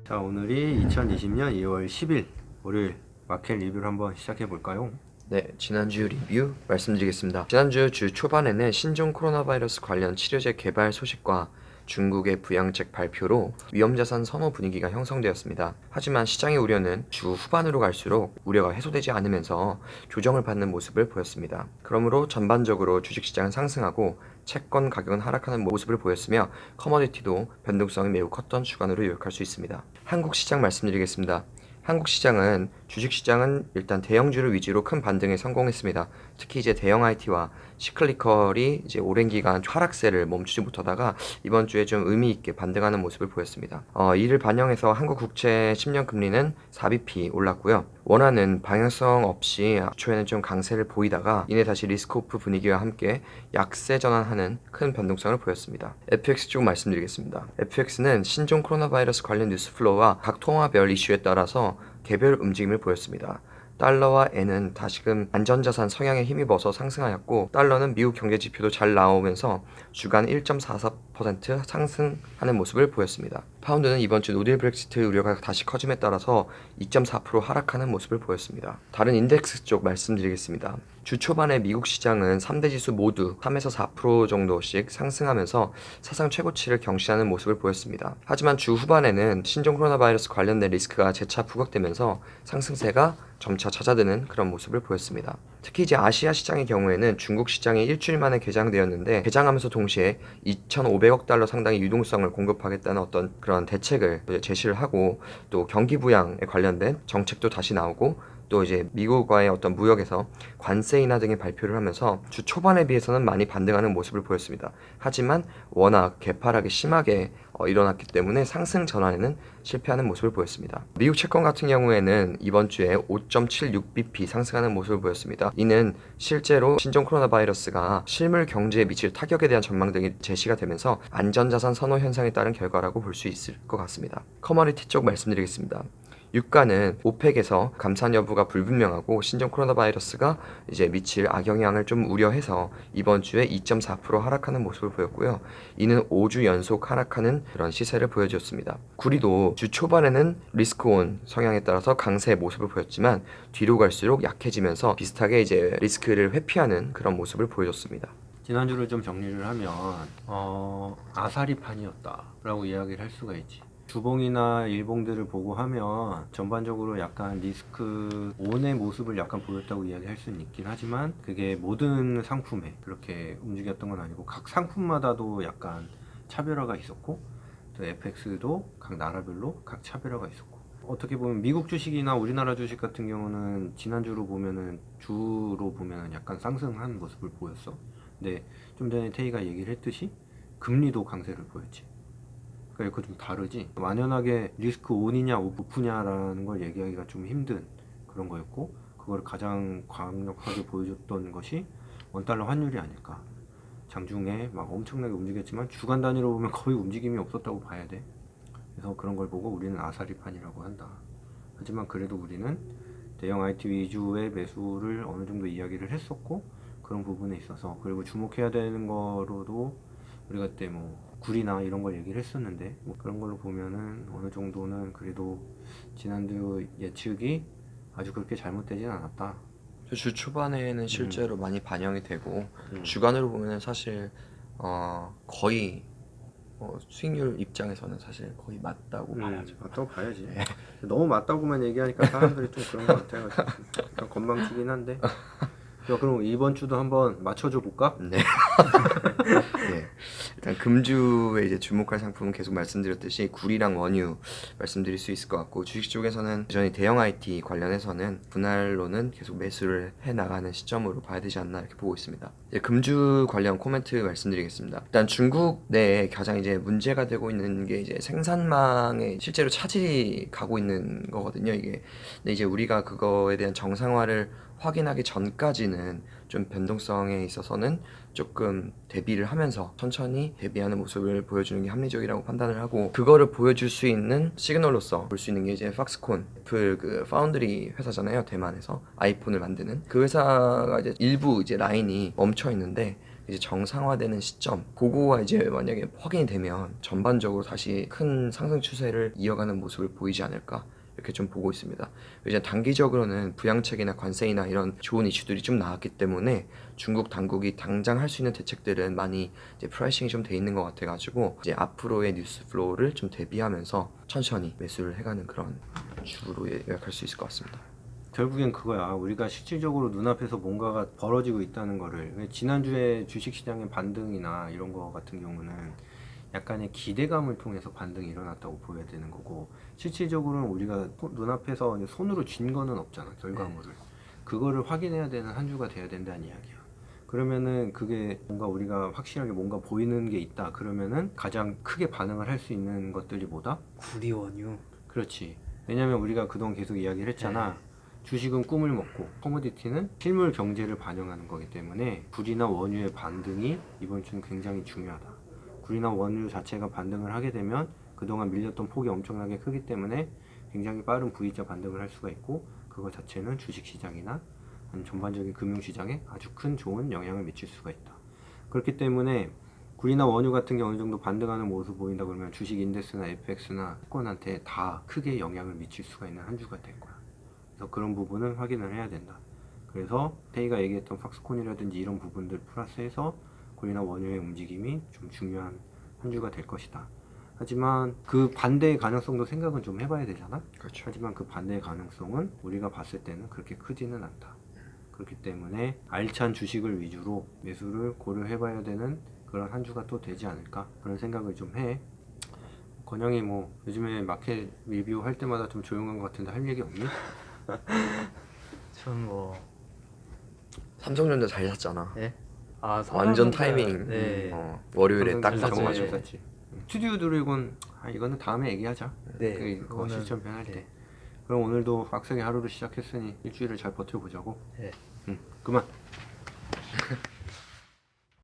자, 오늘이 2020년 2월 10일 월요일 마켓 리뷰를 한번 시작해 볼까요? 네, 지난주 리뷰 말씀드리겠습니다. 지난주 주 초반에는 신종 코로나 바이러스 관련 치료제 개발 소식과 중국의 부양책 발표로 위험자산 선호 분위기가 형성되었습니다. 하지만 시장의 우려는 주 후반으로 갈수록 우려가 해소되지 않으면서 조정을 받는 모습을 보였습니다. 그러므로 전반적으로 주식시장은 상승하고 채권 가격은 하락하는 모습을 보였으며 커머디티도 변동성이 매우 컸던 주간으로 요약할 수 있습니다. 한국 시장 말씀드리겠습니다. 한국 시장은 주식시장은 일단 대형주를 위주로 큰 반등에 성공했습니다. 특히 이제 대형 IT와 시클리컬이 이제 오랜 기간 하락세를 멈추지 못하다가 이번 주에 좀 의미 있게 반등하는 모습을 보였습니다. 이를 반영해서 한국 국채 10년 금리는 4bp 올랐고요. 원화는 방향성 없이 초에는 좀 강세를 보이다가 이내 다시 리스크오프 분위기와 함께 약세 전환하는 큰 변동성을 보였습니다. FX 쪽 말씀드리겠습니다. FX는 신종 코로나 바이러스 관련 뉴스 플로우와 각 통화별 이슈에 따라서 개별 움직임을 보였습니다. 달러와 엔은 다시금 안전자산 성향에 힘입어서 상승하였고, 달러는 미국 경제 지표도 잘 나오면서 주간 1.44% 상승하는 모습을 보였습니다. 파운드는 이번 주 노딜 브렉시트 우려가 다시 커짐에 따라서 2.4% 하락하는 모습을 보였습니다. 다른 인덱스 쪽 말씀드리겠습니다. 주 초반에 미국 시장은 3대 지수 모두 3에서 4% 정도씩 상승하면서 사상 최고치를 경신하는 모습을 보였습니다. 하지만 주 후반에는 신종 코로나 바이러스 관련된 리스크가 재차 부각되면서 상승세가 점차 잦아드는 그런 모습을 보였습니다. 특히 이제 아시아 시장의 경우에는 중국 시장이 일주일 만에 개장되었는데, 개장하면서 동시에 2,500억 달러 상당의 유동성을 공급하겠다는 어떤 그런 대책을 제시를 하고, 또 경기 부양에 관련된 정책도 다시 나오고, 또 이제 미국과의 어떤 무역에서 관세 인하 등의 발표를 하면서 주 초반에 비해서는 많이 반등하는 모습을 보였습니다. 하지만 워낙 개파락이 심하게 일어났기 때문에 상승 전환에는 실패하는 모습을 보였습니다. 미국 채권 같은 경우에는 이번 주에 5.76bp 상승하는 모습을 보였습니다. 이는 실제로 신종 코로나 바이러스가 실물 경제에 미칠 타격에 대한 전망 등이 제시가 되면서 안전자산 선호 현상에 따른 결과라고 볼 수 있을 것 같습니다. 커머디티 쪽 말씀드리겠습니다. 유가는 오펙에서 감산 여부가 불분명하고 신종 코로나 바이러스가 이제 미칠 악영향을 좀 우려해서 이번 주에 2.4% 하락하는 모습을 보였고요. 이는 5주 연속 하락하는 그런 시세를 보여주었습니다. 구리도 주 초반에는 리스크온 성향에 따라서 강세의 모습을 보였지만 뒤로 갈수록 약해지면서 비슷하게 이제 리스크를 회피하는 그런 모습을 보여줬습니다. 지난주를 좀 정리를 하면 아사리판이었다라고 이야기를 할 수가 있지. 주봉이나 일봉들을 보고 하면 전반적으로 약간 리스크 온의 모습을 약간 보였다고 이야기할 수는 있긴 하지만, 그게 모든 상품에 그렇게 움직였던 건 아니고 각 상품마다도 약간 차별화가 있었고, 또 FX도 각 나라별로 각 차별화가 있었고, 어떻게 보면 미국 주식이나 우리나라 주식 같은 경우는 지난주로 보면은 주로 보면은 약간 상승한 모습을 보였어. 근데 좀 전에 태희가 얘기를 했듯이 금리도 강세를 보였지. 그러니까 이거 좀 다르지. 만연하게 리스크 온이냐 오프냐라는 걸 얘기하기가 좀 힘든 그런 거였고, 그걸 가장 강력하게 보여줬던 것이 원달러 환율이 아닐까. 장중에 막 엄청나게 움직였지만 주간 단위로 보면 거의 움직임이 없었다고 봐야 돼. 그래서 그런 걸 보고 우리는 아사리판이라고 한다. 하지만 그래도 우리는 대형 IT 위주의 매수를 어느 정도 이야기를 했었고, 그런 부분에 있어서, 그리고 주목해야 되는 거로도 우리가 그때 뭐 굴이나 이런 걸 얘기를 했었는데, 뭐 그런 걸로 보면은 어느 정도는 그래도 지난주 예측이 아주 그렇게 잘못되진 않았다. 주 초반에는 실제로 많이 반영이 되고, 주간으로 보면 사실 거의 수익률 입장에서는 사실 거의 맞다고 봐야죠. 맞다고 봐야지. 너무 맞다고만 얘기하니까 사람들이 좀 그런 것 같아가지고 약간 건방지긴 한데. 야, 그럼 이번 주도 한번 맞춰줘 볼까? 네. 네. 일단 금주에 이제 주목할 상품은 계속 말씀드렸듯이 굴이랑 원유 말씀드릴 수 있을 것 같고, 주식 쪽에서는 여전히 대형 IT 관련해서는 분할로는 계속 매수를 해 나가는 시점으로 봐야 되지 않나 이렇게 보고 있습니다. 이제 금주 관련 코멘트 말씀드리겠습니다. 일단 중국 내에 가장 이제 문제가 되고 있는 게 이제 생산망에 실제로 차질이 가고 있는 거거든요, 이게. 근데 이제 우리가 그거에 대한 정상화를 확인하기 전까지는 좀 변동성에 있어서는 조금 대비를 하면서 천천히 대비하는 모습을 보여주는 게 합리적이라고 판단을 하고, 그거를 보여줄 수 있는 시그널로서 볼 수 있는 게 이제 팍스콘, 애플 그 파운드리 회사잖아요. 대만에서 아이폰을 만드는 그 회사가 이제 일부 이제 라인이 멈춰 있는데, 이제 정상화되는 시점, 그거가 이제 만약에 확인이 되면 전반적으로 다시 큰 상승 추세를 이어가는 모습을 보이지 않을까 이렇게 좀 보고 있습니다. 이제 단기적으로는 부양책이나 관세이나 이런 좋은 이슈들이 좀 나왔기 때문에 중국 당국이 당장 할 수 있는 대책들은 많이 이제 프라이싱이 좀 돼 있는 것 같아가지고 이제 앞으로의 뉴스 플로우를 좀 대비하면서 천천히 매수를 해가는 그런 주로 요약할 수 있을 것 같습니다. 결국엔 그거야. 우리가 실질적으로 눈앞에서 뭔가가 벌어지고 있다는 거를. 왜 지난주에 주식시장의 반등이나 이런 거 같은 경우는 약간의 기대감을 통해서 반등이 일어났다고 보여야 되는 거고, 실질적으로는 우리가 눈앞에서 손으로 쥔 거는 없잖아, 결과물을. 그거를 확인해야 되는 한 주가 돼야 된다는 이야기야. 그러면은 그게 뭔가 우리가 확실하게 뭔가 보이는 게 있다 그러면은 가장 크게 반응을 할 수 있는 것들이 뭐다? 구리 원유. 그렇지. 왜냐면 우리가 그동안 계속 이야기를 했잖아. 주식은 꿈을 먹고 커모디티는 실물 경제를 반영하는 거기 때문에 구리나 원유의 반등이 이번 주는 굉장히 중요하다. 구리나 원유 자체가 반등을 하게 되면 그동안 밀렸던 폭이 엄청나게 크기 때문에 굉장히 빠른 V자 반등을 할 수가 있고, 그거 자체는 주식시장이나 전반적인 금융시장에 아주 큰 좋은 영향을 미칠 수가 있다. 그렇기 때문에 구리나 원유 같은 게 어느 정도 반등하는 모습 보인다 그러면 주식 인덱스나 FX나 채권한테 다 크게 영향을 미칠 수가 있는 한 주가 될 거야. 그래서 그런 부분은 확인을 해야 된다. 그래서 테이가 얘기했던 팍스콘이라든지 이런 부분들 플러스해서 구리나 원유의 움직임이 좀 중요한 한 주가 될 것이다. 하지만 그 반대의 가능성도 생각은 좀 해봐야 되잖아. 그렇죠. 하지만 그 반대의 가능성은 우리가 봤을 때는 그렇게 크지는 않다. 그렇기 때문에 알찬 주식을 위주로 매수를 고려해봐야 되는 그런 한 주가 또 되지 않을까 그런 생각을 좀 해. 건영이 뭐 요즘에 마켓 리뷰 할 때마다 좀 조용한 것 같은데 할 얘기 없니? 전 뭐 삼성전자 잘 샀잖아. 예? 아, 완전 삼성전자- 타이밍. 네. 월요일에 딱 삼성전자 정말 샀지. 잘 샀지. 스튜디오 드래곤 이거는 다음에 얘기하자. 네. 그거 그거는- 시점 변할 때. 네. 그럼 오늘도 빡세게 하루를 시작했으니 일주일을 잘 버텨보자고. 네. 그만.